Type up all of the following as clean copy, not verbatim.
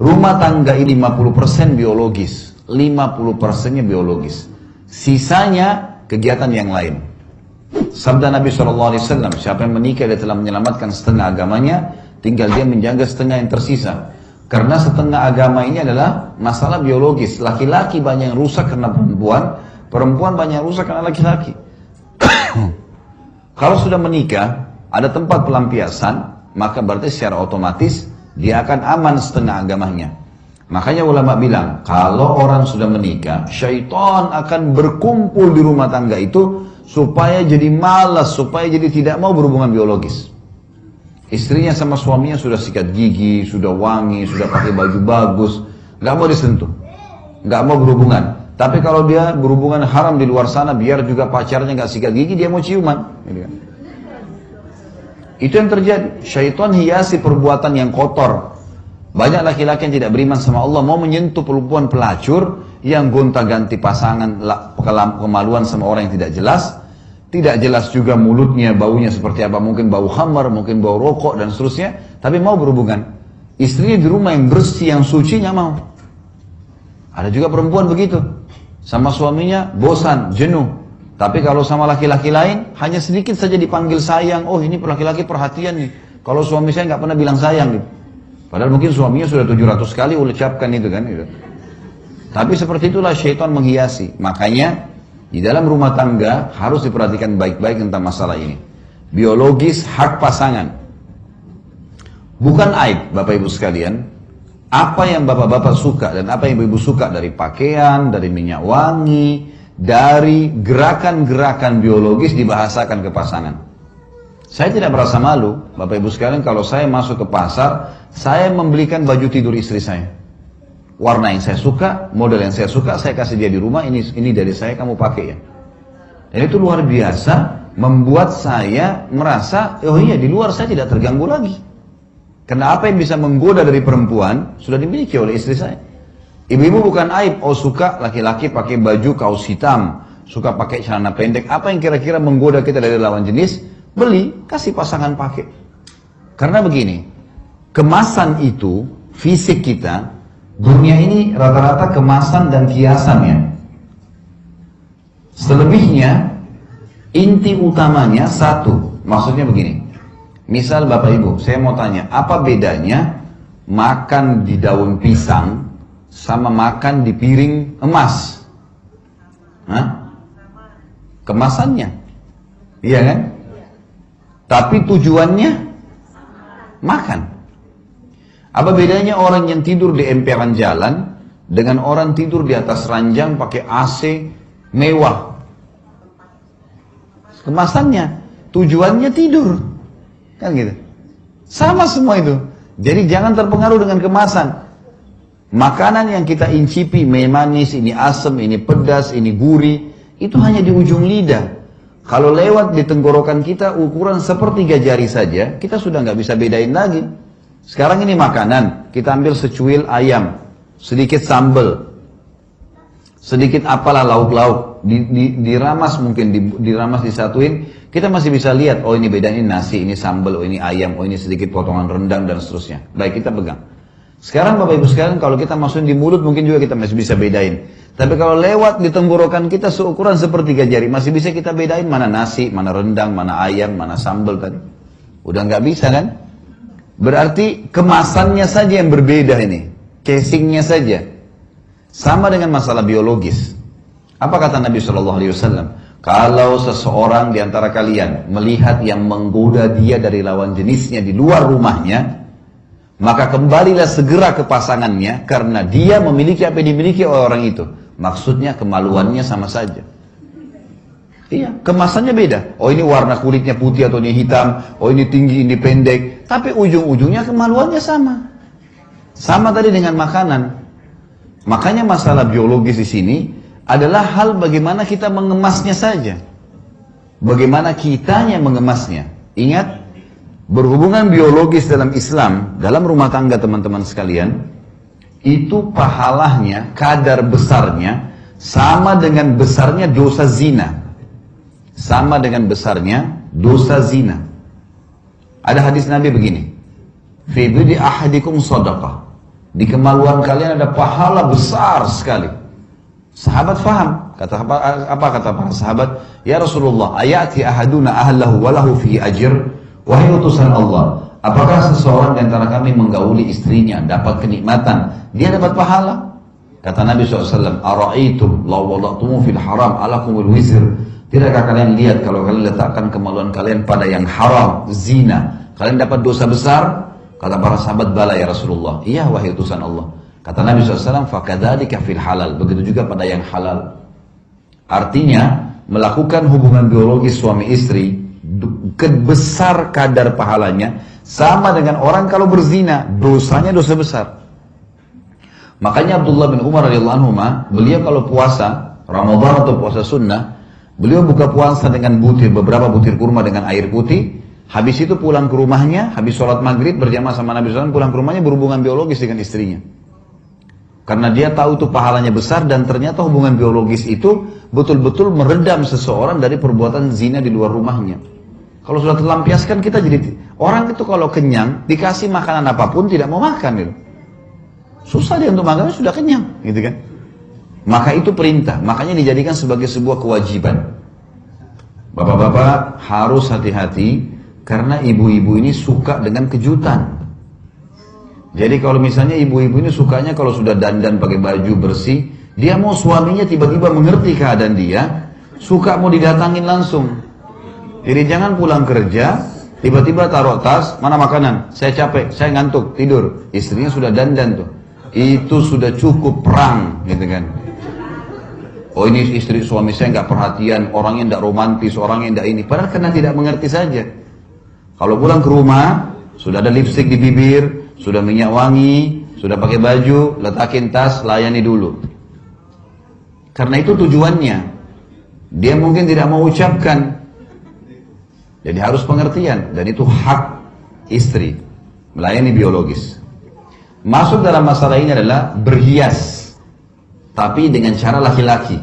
Rumah tangga ini 50% biologis, 50%-nya biologis. Sisanya kegiatan yang lain. Sabda Nabi SAW, siapa yang menikah dia telah menyelamatkan setengah agamanya, tinggal dia menjaga setengah yang tersisa. Karena setengah agama ini adalah masalah biologis. Laki-laki banyak yang rusak karena perempuan, perempuan banyak yang rusak karena laki-laki. Kalau sudah menikah, ada tempat pelampiasan, maka berarti secara otomatis dia akan aman setengah agamanya. Makanya ulama bilang, kalau orang sudah menikah, syaitan akan berkumpul di rumah tangga itu supaya jadi malas, supaya jadi tidak mau berhubungan biologis. Istrinya sama suaminya sudah sikat gigi, sudah wangi, sudah pakai baju bagus, nggak mau disentuh, nggak mau berhubungan. Tapi kalau dia berhubungan haram di luar sana, biar juga pacarnya nggak sikat gigi, dia mau ciuman. Itu yang terjadi. Syaitan hiasi perbuatan yang kotor. Banyak laki-laki yang tidak beriman sama Allah mau menyentuh perempuan pelacur yang gonta-ganti pasangan, kemaluan sama orang yang tidak jelas. Tidak jelas juga mulutnya, baunya seperti apa. Mungkin bau khamar, mungkin bau rokok dan seterusnya. Tapi mau berhubungan. Istrinya di rumah yang bersih, yang suci, nggak mau. Ada juga perempuan begitu. Sama suaminya bosan, jenuh. Tapi kalau sama laki-laki lain, hanya sedikit saja dipanggil sayang. Oh ini laki-laki perhatian nih. Kalau suami saya nggak pernah bilang sayang gitu. Padahal mungkin suaminya sudah 700 kali ucapkan itu kan. Gitu. Tapi seperti itulah syaitan menghiasi. Makanya di dalam rumah tangga harus diperhatikan baik-baik tentang masalah ini. Biologis hak pasangan. Bukan aib Bapak Ibu sekalian. Apa yang bapak-bapak suka dan apa yang ibu-ibu suka dari pakaian, dari minyak wangi, dari gerakan-gerakan biologis dibahasakan ke pasangan. Saya tidak merasa malu, Bapak Ibu sekalian, kalau saya masuk ke pasar, saya membelikan baju tidur istri saya. Warna yang saya suka, model yang saya suka, saya kasih dia di rumah, ini dari saya, kamu pakai ya. Dan itu luar biasa, membuat saya merasa, oh iya di luar saya tidak terganggu lagi. Karena apa yang bisa menggoda dari perempuan, sudah dimiliki oleh istri saya. Ibu-ibu bukan aib, oh suka laki-laki pakai baju kaos hitam, suka pakai celana pendek, apa yang kira-kira menggoda kita dari lawan jenis, beli, kasih pasangan pakai. Karena begini, kemasan itu, fisik kita, dunia ini rata-rata kemasan dan kiasannya. Selebihnya, inti utamanya satu, maksudnya begini. Misal Bapak Ibu, saya mau tanya, apa bedanya makan di daun pisang sama makan di piring emas? Hah? Kemasannya, iya kan? Tapi tujuannya makan. Apa bedanya orang yang tidur di emperan jalan dengan orang tidur di atas ranjang pakai AC mewah? Kemasannya, tujuannya tidur, kan gitu. Sama semua itu. Jadi jangan terpengaruh dengan kemasan. Makanan yang kita incipi, manis, ini asam, ini pedas, ini gurih, itu hanya di ujung lidah. Kalau lewat di tenggorokan kita ukuran sepertiga jari saja, kita sudah nggak bisa bedain lagi. Sekarang ini makanan, kita ambil secuil ayam, sedikit sambal, sedikit apalah lauk-lauk, diramas mungkin, diramas disatuin, kita masih bisa lihat, oh ini bedain nasi, ini sambal, oh ini ayam, oh ini sedikit potongan rendang dan seterusnya. Baik, kita pegang. Sekarang Bapak Ibu sekalian, kalau kita masukin di mulut mungkin juga kita masih bisa bedain. Tapi kalau lewat di tenggorokan kita seukuran sepertiga jari, masih bisa kita bedain mana nasi, mana rendang, mana ayam, mana sambal tadi. Udah nggak bisa kan? Berarti kemasannya saja yang berbeda ini, casingnya saja. Sama dengan masalah biologis. Apa kata Nabi SAW? Kalau seseorang di antara kalian melihat yang menggoda dia dari lawan jenisnya di luar rumahnya, maka kembalilah segera ke pasangannya karena dia memiliki apa yang dimiliki oleh orang itu. Maksudnya kemaluannya sama saja. Iya, kemasannya beda. Oh ini warna kulitnya putih atau ini hitam, oh ini tinggi, ini pendek. Tapi ujung-ujungnya kemaluannya sama. Sama tadi dengan makanan. Makanya masalah biologis di sini adalah hal bagaimana kita mengemasnya saja. Bagaimana kitanya mengemasnya. Ingat, berhubungan biologis dalam Islam, dalam rumah tangga teman-teman sekalian, itu pahalanya, kadar besarnya, sama dengan besarnya dosa zina. Sama dengan besarnya dosa zina. Ada hadis Nabi begini, fi bidi ahadikum sadaqah, Di kemaluan kalian ada pahala besar sekali. Sahabat faham. Apa kata para sahabat? Ya Rasulullah, ayati ahaduna ahlahu walahu fi ajr. Wahai utusan Allah, apakah seseorang di antara kami menggauli istrinya dapat kenikmatan, dia dapat pahala? Kata Nabi SAW, ara'aitum law wada'tumu fil haram alakumul wizr. Tidakkah kalian lihat kalau kalian letakkan kemaluan kalian pada yang haram, zina, kalian dapat dosa besar? Kata para sahabat, bala ya Rasulullah. Iya wahai utusan Allah. Kata Nabi SAW, fakadzalika fil halal. Begitu juga pada yang halal. Artinya, melakukan hubungan biologis suami istri, besar kadar pahalanya, sama dengan orang kalau berzina, dosanya dosa besar. Makanya Abdullah bin Umar radhiyallahu anhu, beliau kalau puasa Ramadan atau puasa sunnah, beliau buka puasa dengan beberapa butir kurma dengan air putih. Habis itu pulang ke rumahnya, habis sholat maghrib berjamaah sama Nabi SAW, pulang ke rumahnya berhubungan biologis dengan istrinya. Karena dia tahu itu pahalanya besar dan ternyata hubungan biologis itu betul-betul meredam seseorang dari perbuatan zina di luar rumahnya. Kalau sudah terlampiaskan kita jadi, orang itu kalau kenyang, dikasih makanan apapun tidak mau makan gitu. Susah dia untuk makan, sudah kenyang gitu kan. Maka itu perintah, makanya dijadikan sebagai sebuah kewajiban. Bapak-bapak harus hati-hati karena ibu-ibu ini suka dengan kejutan. Jadi kalau misalnya ibu-ibu ini sukanya kalau sudah dandan pakai baju bersih, dia mau suaminya tiba-tiba mengerti keadaan dia, suka mau didatangin langsung. Jadi jangan pulang kerja, tiba-tiba taruh tas, mana makanan? Saya capek, saya ngantuk, tidur. Istrinya sudah dandan tuh. Itu sudah cukup perang, gitu kan. Oh ini istri suami saya nggak perhatian, orangnya nggak romantis, orangnya nggak ini. Padahal karena tidak mengerti saja. Kalau pulang ke rumah, sudah ada lipstik di bibir, sudah minyak wangi, sudah pakai baju, letakin tas, layani dulu. Karena itu tujuannya. Dia mungkin tidak mau ucapkan. Jadi harus pengertian. Dan itu hak istri. Melayani biologis. Masuk dalam masalah ini adalah berhias. Tapi dengan cara laki-laki.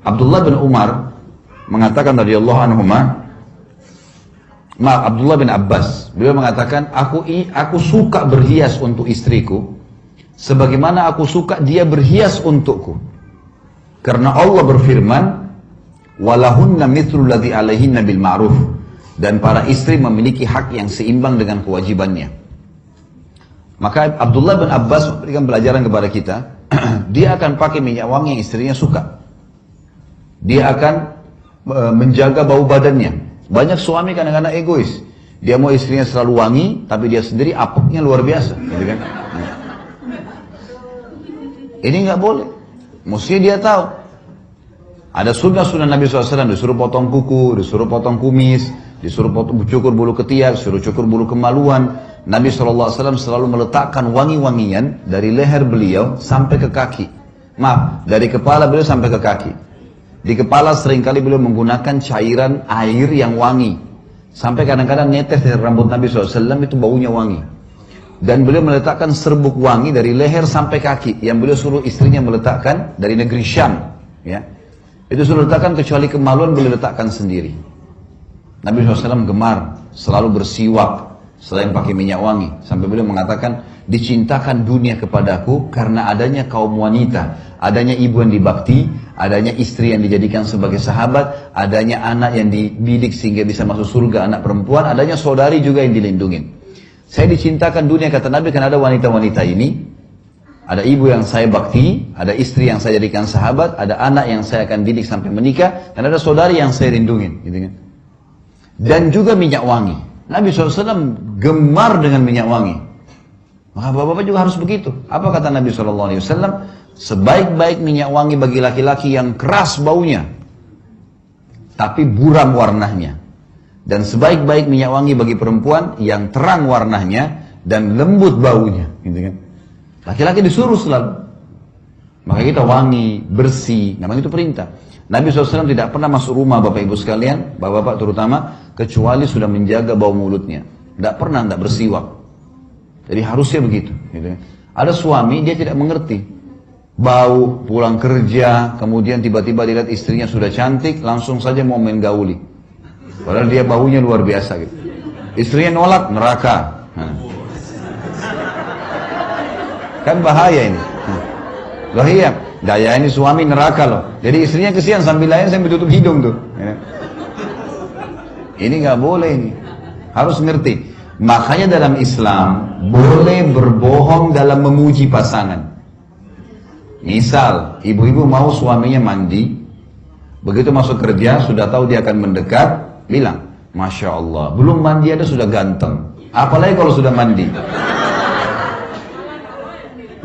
Abdullah bin Umar mengatakan radhiyallahu anhuma, Abdullah bin Abbas, beliau mengatakan, aku suka berhias untuk istriku, sebagaimana aku suka dia berhias untukku. Karena Allah berfirman, walahunna mithlu ladzi alaihinna bil ma'ruf, dan para istri memiliki hak yang seimbang dengan kewajibannya. Maka Abdullah bin Abbas memberikan pelajaran kepada kita, dia akan pakai minyak wangi yang istrinya suka. Dia akan menjaga bau badannya. Banyak suami kadang-kadang egois. Dia mau istrinya selalu wangi, tapi dia sendiri apeknya luar biasa. Gitu kan? Ini nggak boleh. Mesti dia tahu. Ada sunnah-sunnah Nabi SAW, disuruh potong kuku, disuruh potong kumis, disuruh cukur bulu ketiak, disuruh cukur bulu kemaluan. Nabi SAW selalu meletakkan wangi-wangian dari leher beliau sampai ke kaki. Maaf, dari kepala beliau sampai ke kaki. Di kepala seringkali beliau menggunakan cairan air yang wangi. Sampai kadang-kadang netes dari rambut Nabi SAW itu baunya wangi. Dan beliau meletakkan serbuk wangi dari leher sampai kaki. Yang beliau suruh istrinya meletakkan dari negeri Syam. Ya. Itu suruh letakkan, kecuali kemaluan beliau letakkan sendiri. Nabi SAW gemar selalu bersiwak selain pakai minyak wangi. Sampai beliau mengatakan, dicintakan dunia kepadaku karena adanya kaum wanita, adanya ibu yang dibakti, adanya istri yang dijadikan sebagai sahabat, adanya anak yang dididik sehingga bisa masuk surga, anak perempuan, adanya saudari juga yang dilindungi. Saya dicintakan dunia, kata Nabi, karena ada wanita-wanita ini, ada ibu yang saya bakti, ada istri yang saya jadikan sahabat, ada anak yang saya akan didik sampai menikah, dan ada saudari yang saya lindungi. Gitu kan? Dan juga minyak wangi. Nabi SAW gemar dengan minyak wangi. Maka bapak-bapak juga harus begitu. Apa kata Nabi SAW? Sebaik-baik minyak wangi bagi laki-laki yang keras baunya, tapi buram warnanya. Dan sebaik-baik minyak wangi bagi perempuan yang terang warnanya dan lembut baunya. Gitu kan? Laki-laki disuruh selalu. Maka kita wangi, bersih, namanya itu perintah. Nabi SAW tidak pernah masuk rumah bapak ibu sekalian, bapak-bapak terutama, kecuali sudah menjaga bau mulutnya. Tidak pernah tidak bersiwak. Jadi harusnya begitu. Gitu. Ada suami dia tidak mengerti. Bau, pulang kerja, kemudian tiba-tiba dilihat istrinya sudah cantik, langsung saja mau main gauli. Padahal dia baunya luar biasa gitu. Istrinya nolak, neraka. Kan bahaya ini. Loh iya, daya ini suami neraka loh. Jadi istrinya kesian sambil layan sambil tutup hidung tuh. Ya. Ini nggak boleh ini. Harus ngerti. Makanya dalam Islam boleh berbohong dalam memuji pasangan. Misal, ibu-ibu mau suaminya mandi, begitu masuk kerja sudah tahu dia akan mendekat, bilang, Masya Allah, belum mandi ada sudah ganteng. Apalagi kalau sudah mandi.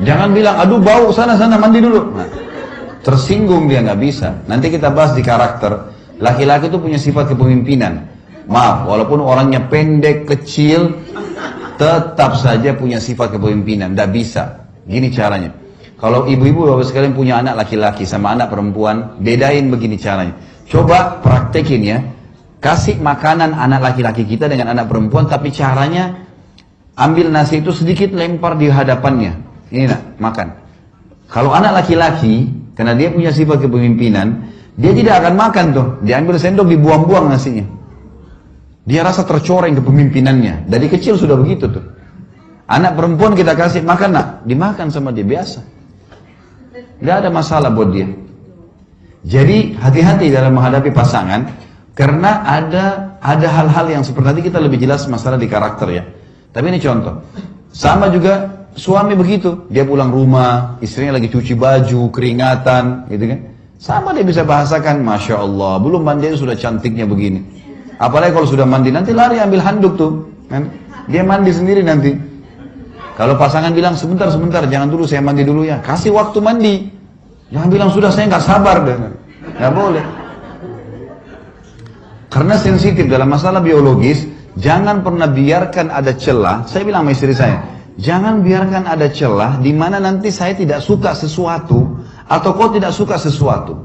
Jangan bilang, aduh bau, sana-sana mandi dulu. Nah, tersinggung dia, nggak bisa. Nanti kita bahas di karakter. Laki-laki itu punya sifat kepemimpinan. Maaf, walaupun orangnya pendek, kecil, tetap saja punya sifat kepemimpinan. Nggak bisa. Gini caranya. Kalau ibu-ibu bapak sekalian punya anak laki-laki sama anak perempuan, bedain begini caranya. Coba praktekin ya. Kasih makanan anak laki-laki kita dengan anak perempuan, tapi caranya ambil nasi itu sedikit lempar di hadapannya. Ini nak, makan. Kalau anak laki-laki, karena dia punya sifat kepemimpinan, dia tidak akan makan tuh. Dia ambil sendok, dibuang-buang nasinya. Dia rasa tercoreng kepemimpinannya. Dari kecil sudah begitu tuh. Anak perempuan kita kasih makan, nak, dimakan sama dia biasa. Tidak ada masalah buat dia. Jadi hati-hati dalam menghadapi pasangan, karena ada hal-hal yang seperti nanti kita lebih jelas masalah di karakter ya. Tapi ini contoh. Sama juga suami begitu, dia pulang rumah, istrinya lagi cuci baju, keringatan, gitu kan. Sama dia bisa bahasakan, Masya Allah, belum mandi sudah cantiknya begini. Apalagi kalau sudah mandi, nanti lari ambil handuk tuh, kan? Dia mandi sendiri nanti. Kalau pasangan bilang, sebentar, jangan dulu, saya mandi dulu ya. Kasih waktu mandi. Jangan bilang, sudah saya nggak sabar. Nggak boleh. Karena sensitif dalam masalah biologis, jangan pernah biarkan ada celah. Saya bilang sama istri saya, jangan biarkan ada celah di mana nanti saya tidak suka sesuatu, atau kau tidak suka sesuatu.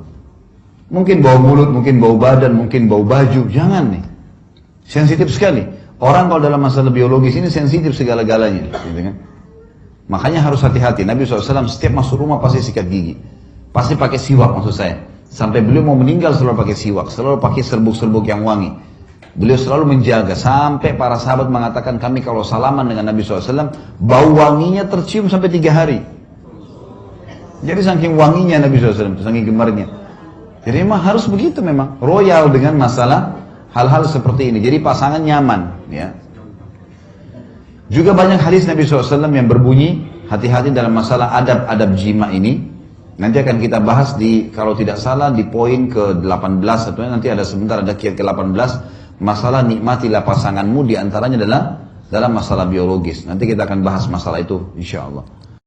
Mungkin bau mulut, mungkin bau badan, mungkin bau baju. Jangan nih. Sensitif sekali. Orang kalau dalam masalah biologis ini sensitif segala-galanya, gitu kan? Makanya harus hati-hati. Nabi SAW setiap masuk rumah pasti sikat gigi, pasti pakai siwak maksud saya. Sampai beliau mau meninggal selalu pakai siwak, selalu pakai serbuk-serbuk yang wangi. Beliau selalu menjaga sampai para sahabat mengatakan kami kalau salaman dengan Nabi SAW bau wanginya tercium sampai 3 hari. Jadi saking wanginya Nabi SAW, saking gemarnya. Jadi memang harus begitu memang royal dengan masalah hal-hal seperti ini. Jadi pasangan nyaman, ya. Juga banyak hadis Nabi SAW yang berbunyi, hati-hati dalam masalah adab-adab jima ini. Nanti akan kita bahas di, kalau tidak salah, di poin ke-18 atau nanti ada sebentar ada ke-18, masalah nikmatilah pasanganmu, diantaranya adalah dalam masalah biologis. Nanti kita akan bahas masalah itu, insya Allah.